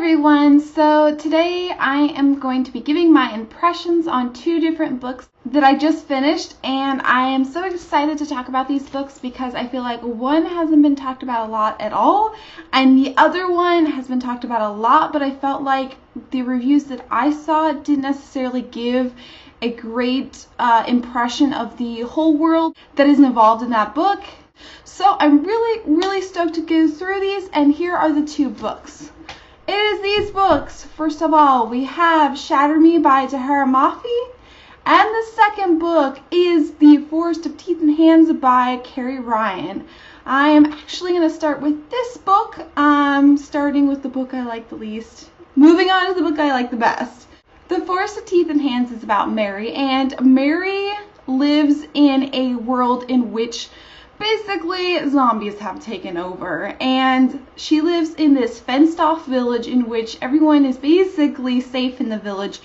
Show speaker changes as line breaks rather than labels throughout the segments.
everyone! So today I am going to be giving my impressions on two different books that I just finished, and I am so excited to talk about these books because I feel like one hasn't been talked about a lot at all and the other one has been talked about a lot, but I felt like the reviews that I saw didn't necessarily give a great impression of the whole world that is involved in that book. So I'm really stoked to go through these, and here are the two books. It is these books. First of all, we have Shatter Me by Tahereh Mafi, and the second book is The Forest of Teeth and Hands by Carrie Ryan. I am actually going to start with this book, starting with the book I like the least, moving on to the book I like the best. The Forest of Teeth and Hands is about Mary, and Mary lives in a world in which basically zombies have taken over, and she lives in this fenced off village in which everyone is basically safe in the village,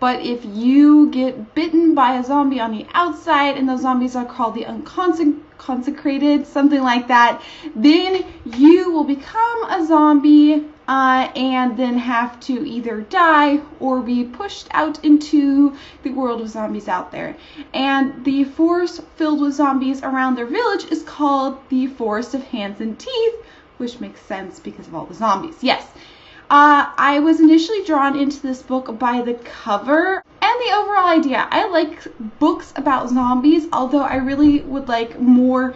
but if you get bitten by a zombie on the outside, and those zombies are called the unconsecrated, something like that, then you will become a zombie and then have to either die or be pushed out into the world of zombies out there. And the forest filled with zombies around their village is called the Forest of Hands and Teeth, which makes sense because of all the zombies. Yes. I was initially drawn into this book by the cover and the overall idea. I like books about zombies, although I really would like more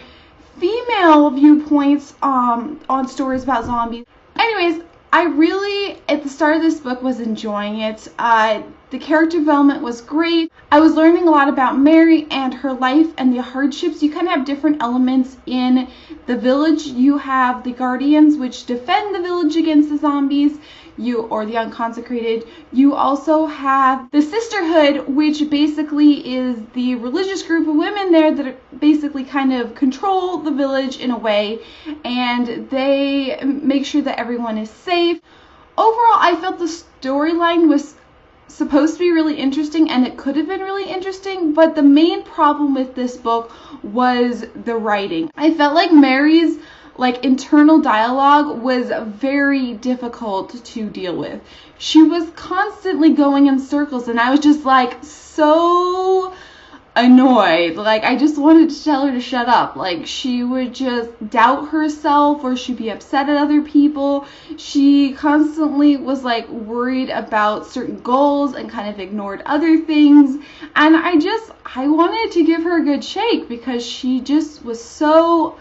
female viewpoints on stories about zombies. Anyways, I really, at the start of this book, was enjoying it. The character development was great. I was learning a lot about Mary and her life and the hardships. You kind of have different elements in the village. You have the guardians, which defend the village against the zombies, or the unconsecrated. You also have the sisterhood, which basically is the religious group of women there that basically kind of control the village in a way, and they make sure that everyone is safe. Overall, I felt the storyline was supposed to be really interesting, and it could have been really interesting, but the main problem with this book was the writing. I felt like Mary's internal dialogue was very difficult to deal with. She was constantly going in circles, and I was just so annoyed. I just wanted to tell her to shut up. She would just doubt herself, or she'd be upset at other people. She constantly was worried about certain goals and kind of ignored other things, and I wanted to give her a good shake because she just was so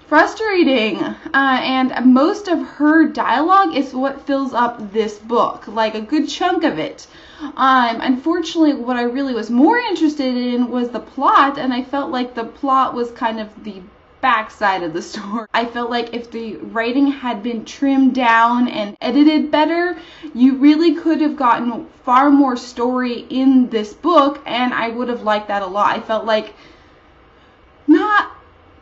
frustrating, and most of her dialogue is what fills up this book, a good chunk of it. Unfortunately, what I really was more interested in was the plot, and I felt like the plot was kind of the backside of the story. I felt like if the writing had been trimmed down and edited better, you really could have gotten far more story in this book, and I would have liked that a lot. I felt like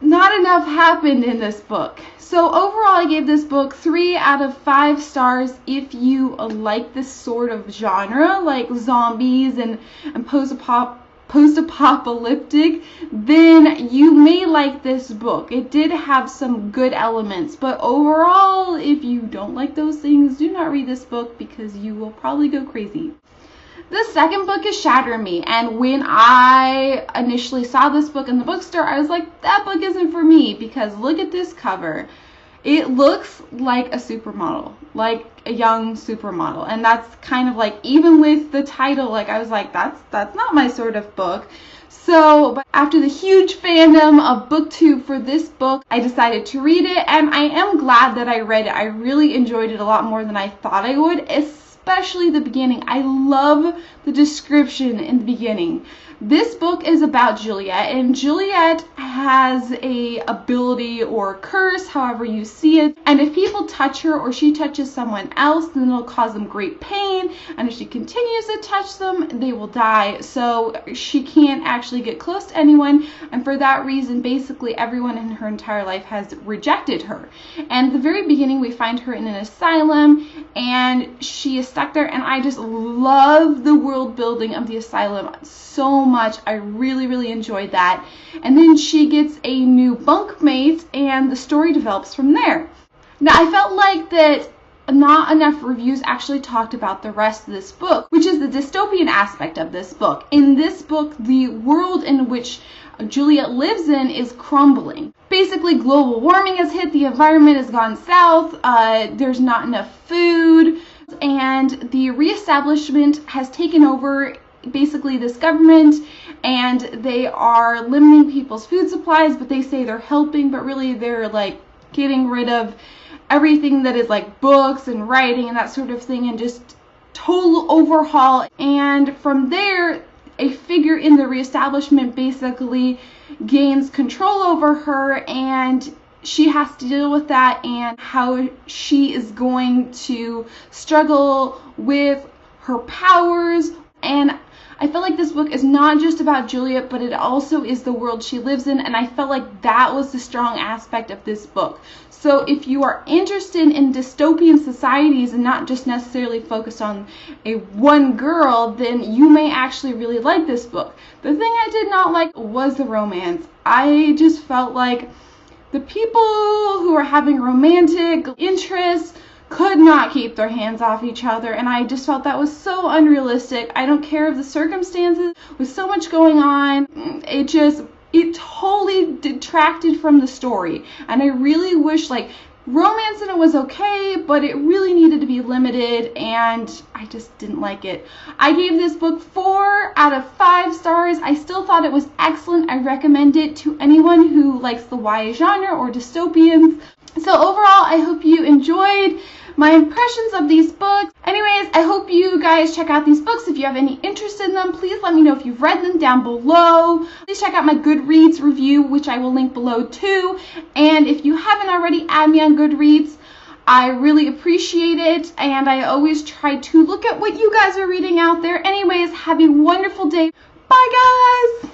not enough happened in this book. So overall, I gave this book 3 out of 5 stars. If you like this sort of genre, like zombies and post-apocalyptic, then you may like this book. It did have some good elements, but overall, if you don't like those things, do not read this book because you will probably go crazy. The second book is Shatter Me, and when I initially saw this book in the bookstore, I was like, that book isn't for me, because look at this cover. It looks like a supermodel, like a young supermodel, and that's kind of even with the title, I was like, that's not my sort of book. So, but after the huge fandom of BookTube for this book, I decided to read it, and I am glad that I read it. I really enjoyed it a lot more than I thought I would, especially the beginning. I love the description in the beginning. This book is about Juliet, and Juliet has a ability or curse, however you see it, and if people touch her or she touches someone else, then it'll cause them great pain, and if she continues to touch them, they will die. So she can't actually get close to anyone, and for that reason, basically everyone in her entire life has rejected her. And at the very beginning, we find her in an asylum, and she is stuck there, and I just love the world building of the asylum so much. I really enjoyed that. And then she gets a new bunkmate, and the story develops from there. Now, I felt like that not enough reviews actually talked about the rest of this book, which is the dystopian aspect of this book. In this book, the world in which Juliet lives in is crumbling. Basically, global warming has hit, the environment has gone south, there's not enough food, and the reestablishment has taken over basically this government, and they are limiting people's food supplies, but they say they're helping, but really they're like getting rid of everything that is like books and writing and that sort of thing, and just total overhaul. And from there, a figure in the reestablishment basically gains control over her, and she has to deal with that and how she is going to struggle with her powers. And I felt like this book is not just about Juliet, but it also is the world she lives in, and I felt like that was the strong aspect of this book. So if you are interested in dystopian societies and not just necessarily focused on one girl, then you may actually really like this book. The thing I did not like was the romance. I just felt like the people who are having romantic interests could not keep their hands off each other, and I just felt that was so unrealistic. I don't care of the circumstances, with so much going on, it totally detracted from the story, and I really wish, like, romance in it was okay, but it really needed to be limited, and I just didn't like it. I gave this book 4 out of 5 stars. I still thought it was excellent. I recommend it to anyone who likes the YA genre or dystopians. So overall, I hope you enjoyed my impressions of these books. Anyways, I hope you guys check out these books. If you have any interest in them, please let me know if you've read them down below. Please check out my Goodreads review, which I will link below too. And if you haven't already, add me on Goodreads. I really appreciate it, and I always try to look at what you guys are reading out there. Anyways, have a wonderful day. Bye, guys!